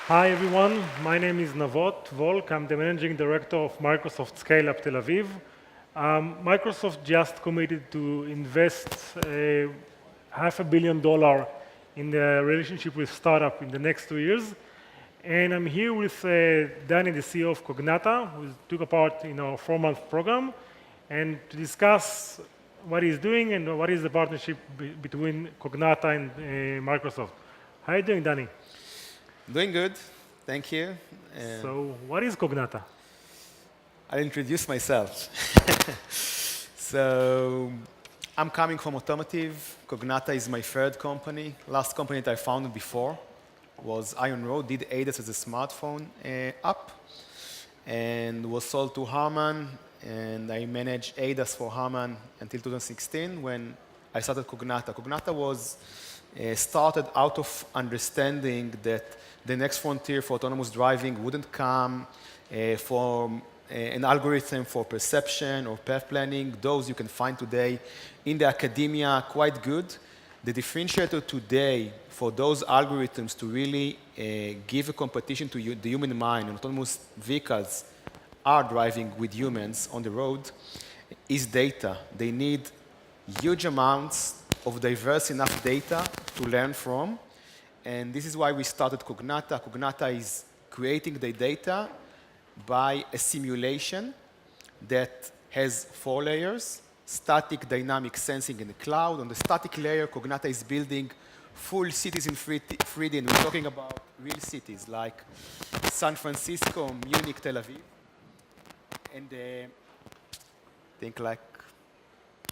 Hi everyone, my name is Navot Volk. I'm the managing director of Microsoft ScaleUp Tel Aviv. Microsoft just committed to invest $500 million in the relationship with startup in the next 2 years. And I'm here with Danny, the CEO of Cognata, who took a part in our 4-month program, and to discuss what he's doing and what is the partnership between Cognata and Microsoft. How are you doing, Danny? Doing good, thank you. So what is Cognata? I'll introduce myself. So I'm coming from automotive. Cognata is my third company. Last company that I founded before was Iron Road, did ADAS as a smartphone app, and was sold to Haoman, and I managed ADAS for Haoman until 2016 when I started Cognata. Cognata was started out of understanding that the next frontier for autonomous driving wouldn't come from an algorithm for perception or path planning. Those you can find today in the academia quite good. The differentiator today for those algorithms to really give a competition to the human mind, and autonomous vehicles are driving with humans on the road, is data. They need huge amounts of diverse enough data to learn from. And this is why we started Cognata. Cognata is creating the data by a simulation that has 4 layers: static, dynamic, sensing, and the cloud. On the static layer, Cognata is building full cities in 3D, and we're talking about real cities like San Francisco, Munich, Tel Aviv. And think like,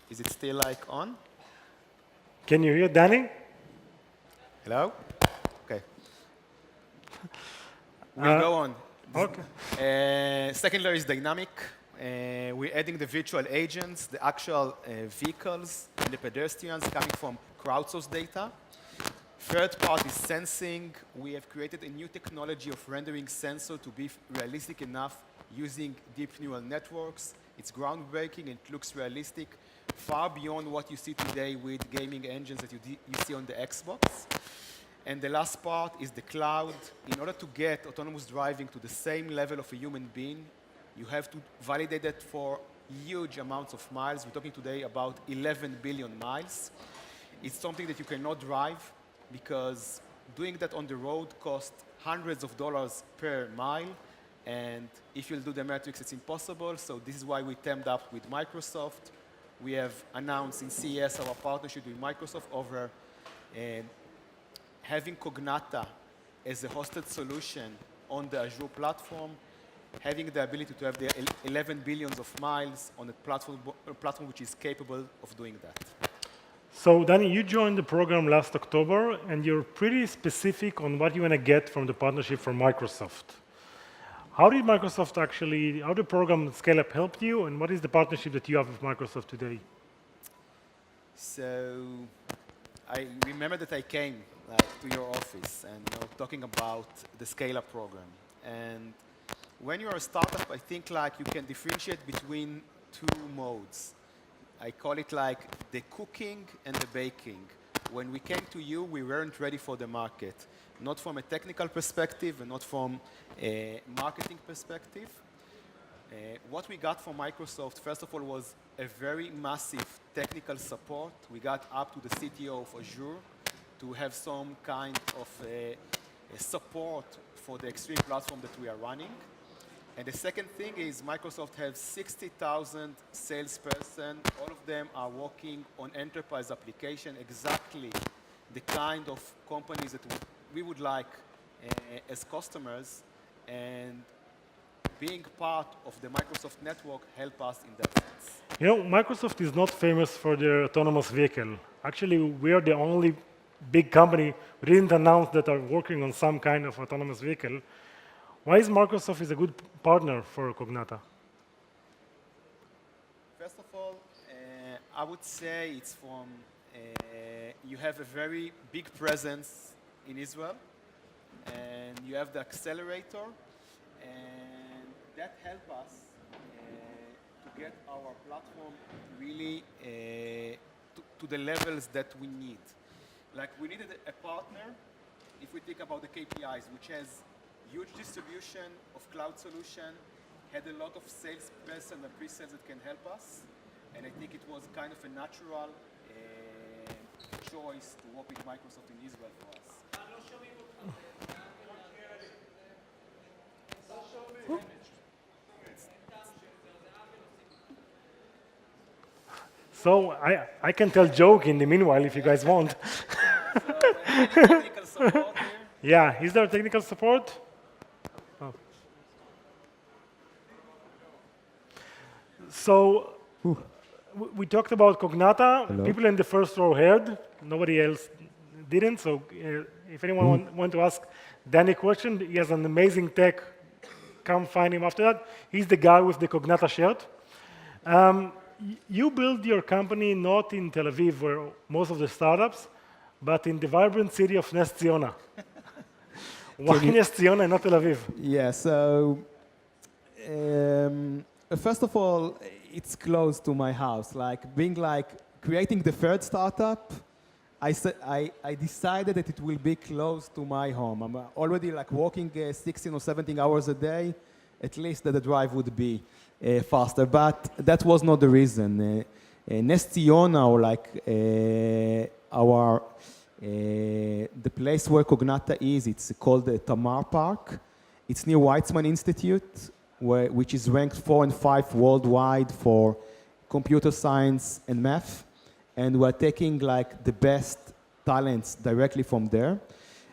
is it still like on? Can you hear Danny? Hello? Okay. We'll go on. Okay. Second layer is dynamic. We're adding the virtual agents, the actual vehicles, and the pedestrians coming from crowdsourced data. Third part is sensing. We have created a new technology of rendering sensor to be realistic enough using deep neural networks. It's groundbreaking, it looks realistic, far beyond what you see today with gaming engines that you see on the Xbox. And the last part is the cloud. In order to get autonomous driving to the same level of a human being, you have to validate that for huge amounts of miles. We're talking today about 11 billion miles. It's something that you cannot drive because doing that on the road costs hundreds of dollars per mile. And if you'll do the metrics, it's impossible. So this is why we teamed up with Microsoft. We have announced in CES our partnership with Microsoft over having Cognata as a hosted solution on the Azure platform, having the ability to have the 11 billions of miles on a platform which is capable of doing that. So Danny, you joined the program last October, and you're pretty specific on what you want to get from the partnership from Microsoft. How did Microsoft actually, how did the program ScaleUp help you, and what is the partnership that you have with Microsoft today? So I remember that I came to your office and talking about the ScaleUp program. And when you're a startup, I think you can differentiate between 2 modes. I call it like the cooking and the baking. When we came to you, we weren't ready for the market, not from a technical perspective and not from a marketing perspective. What we got from Microsoft, first of all, was a very massive technical support. We got up to the CTO of Azure to have some kind of support for the extreme platform that we are running. And the second thing is Microsoft has 60,000 salesperson. All of them are working on enterprise application, exactly the kind of companies that we would like as customers. And being part of the Microsoft network help us in that sense. You know, Microsoft is not famous for their autonomous vehicle. Actually, we are the only big company who didn't announce that are working on some kind of autonomous vehicle. Why is Microsoft a good partner for Cognata? First of all, I would say it's from, you have a very big presence in Israel, and you have the accelerator, and that helps us to get our platform really to the levels that we need. Like we needed a partner, if we think about the KPIs, which has huge distribution of cloud solution, had a lot of salesperson and pre-sales that can help us, and I think it was kind of a natural choice to work with Microsoft in Israel for us. So I can tell joke in the meanwhile if you guys want. Technical support here. Yeah, is there technical support? Oh. So we talked about Cognata. Hello. People in the first row heard. Nobody else didn't. So if anyone want to ask Danny a question, he has an amazing tech. Come find him after that. He's the guy with the Cognata shirt. You build your company not in Tel Aviv, where most of the startups, but in the vibrant city of Nes Ziona. Why Nes Ziona and not Tel Aviv? Yeah, so first of all, it's close to my house. Like creating the third startup, I decided that it will be close to my home. I'm already like working 16 or 17 hours a day. At least that the drive would be faster, but that was not the reason. Nes Ziona, or like the place where Cognata is, it's called the Tamar Park. It's near Atsmon Institute, which is ranked 4 and 5 worldwide for computer science and math. And we're taking like the best talents directly from there.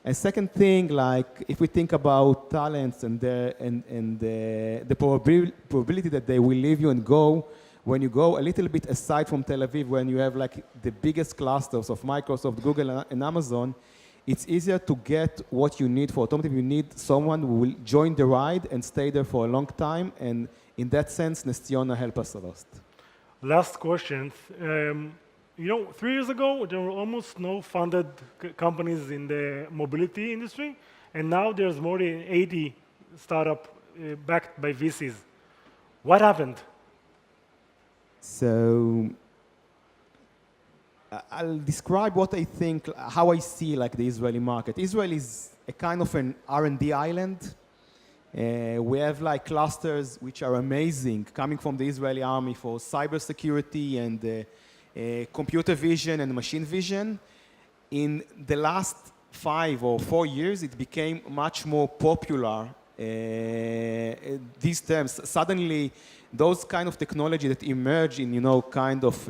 And second thing, like if we think about talents and the probability that they will leave you and go, when you go a little bit aside from Tel Aviv, when you have like the biggest clusters of Microsoft, Google, and Amazon, it's easier to get what you need for automotive. You need someone who will join the ride and stay there for a long time. And in that sense, Nes Ziona helped us a lot. Last question. You know, 3 years ago, there were almost no funded companies in the mobility industry, and now there's more than 80 startups backed by VCs. What happened? So I'll describe what I think, how I see like the Israeli market. Israel is a kind of an R&D island. We have like clusters which are amazing coming from the Israeli army for cybersecurity and computer vision and machine vision. In the last 5 or 4 years, it became much more popular, these terms. Suddenly, those kind of technology that emerged in, you know, kind of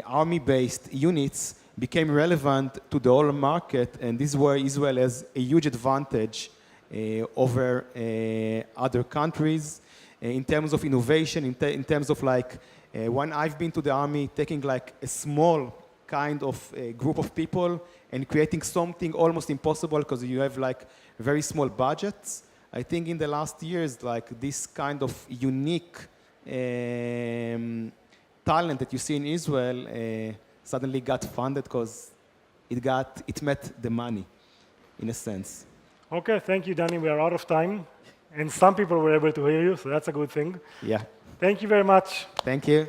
army-based units became relevant to the whole market, and this is where Israel has a huge advantage over other countries in terms of innovation, in terms of like, when I've been to the army, taking like a small kind of group of people and creating something almost impossible because you have like very small budgets. I think in the last years, like this kind of unique talent that you see in Israel suddenly got funded because it met the money, in a sense. Okay, thank you, Danny. We are out of time, and some people were able to hear you, so that's a good thing. Yeah. Thank you very much. Thank you.